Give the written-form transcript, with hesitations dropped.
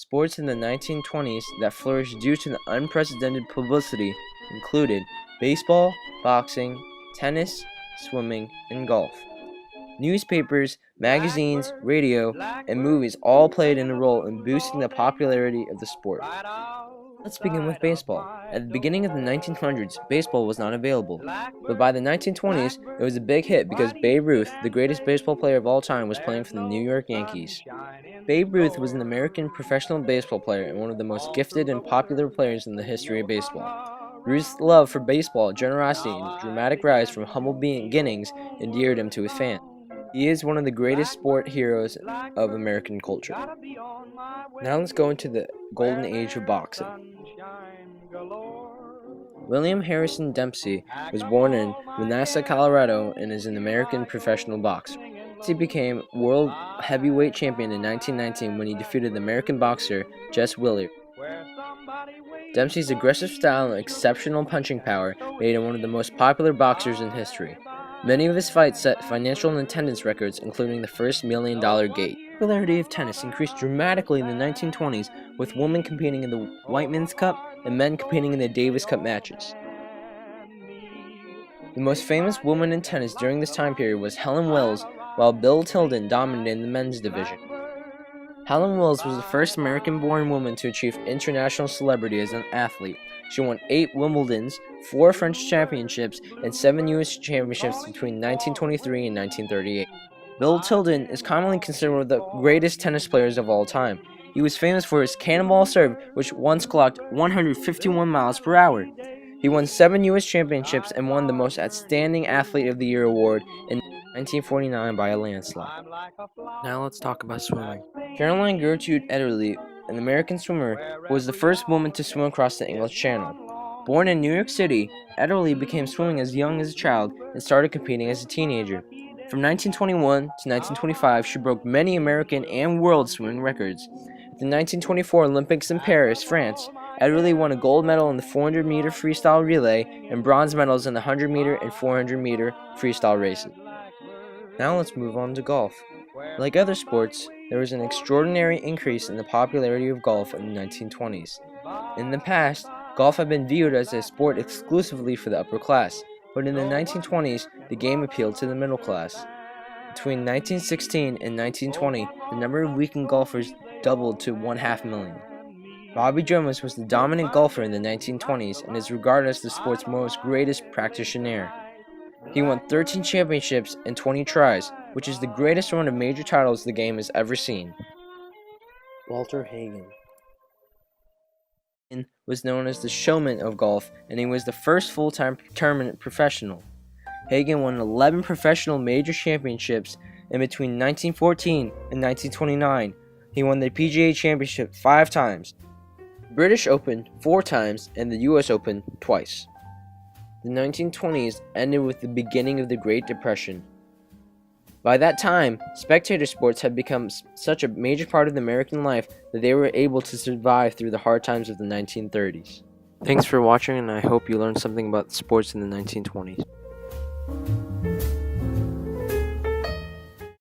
Sports in the 1920s that flourished due to the unprecedented publicity included baseball, boxing, tennis, swimming, and golf. Newspapers, magazines, radio, and movies all played a role in boosting the popularity of the sport. Let's begin with baseball. At the beginning of the 1900s, baseball was not available. But by the 1920s, it was a big hit because Babe Ruth, the greatest baseball player of all time, was playing for the New York Yankees. Babe Ruth was an American professional baseball player and one of the most gifted and popular players in the history of baseball. Ruth's love for baseball, generosity, and dramatic rise from humble beginnings endeared him to his fans. He is one of the greatest sport heroes of American culture. Now let's go into the golden age of boxing. William Harrison Dempsey was born in Manassas, Colorado, and is an American professional boxer. He became world heavyweight champion in 1919 when he defeated the American boxer Jess Willard. Dempsey's aggressive style and exceptional punching power made him one of the most popular boxers in history. Many of his fights set financial and attendance records, including the first $1 Million Gate. The popularity of tennis increased dramatically in the 1920s, with women competing in the Whiteman's Cup and men competing in the Davis Cup matches. The most famous woman in tennis during this time period was Helen Wills, while Bill Tilden dominated the men's division. Helen Wills was the first American-born woman to achieve international celebrity as an athlete. She won 8 Wimbledons, 4 French championships, and 7 U.S. championships between 1923 and 1938. Bill Tilden is commonly considered one of the greatest tennis players of all time. He was famous for his cannonball serve, which once clocked 151 miles per hour. He won 7 U.S. championships and won the Most Outstanding Athlete of the Year award in 1949 by a landslide. Now let's talk about swimming. Caroline Gertrude Ederle, an American swimmer, was the first woman to swim across the English Channel. Born in New York City, Ederle began swimming as young as a child and started competing as a teenager. From 1921 to 1925, she broke many American and world swimming records. At the 1924 Olympics in Paris, France, Ederle won a gold medal in the 400-meter freestyle relay and bronze medals in the 100-meter and 400-meter freestyle races. Now let's move on to golf. Like other sports, there was an extraordinary increase in the popularity of golf in the 1920s. In the past, golf had been viewed as a sport exclusively for the upper class, but in the 1920s, the game appealed to the middle class. Between 1916 and 1920, the number of weekend golfers doubled to 500,000. Bobby Jones was the dominant golfer in the 1920s and is regarded as the sport's most greatest practitioner. He won 13 championships and 20 tries, which is the greatest run of major titles the game has ever seen. Walter Hagen was known as the showman of golf, and he was the first full-time tournament professional. Hagen won 11 professional major championships, and between 1914 and 1929, he won the PGA Championship 5 times, the British Open 4 times, and the US Open twice. The 1920s ended with the beginning of the Great Depression. By that time, spectator sports had become such a major part of the American life that they were able to survive through the hard times of the 1930s. Thanks for watching, and I hope you learned something about sports in the 1920s.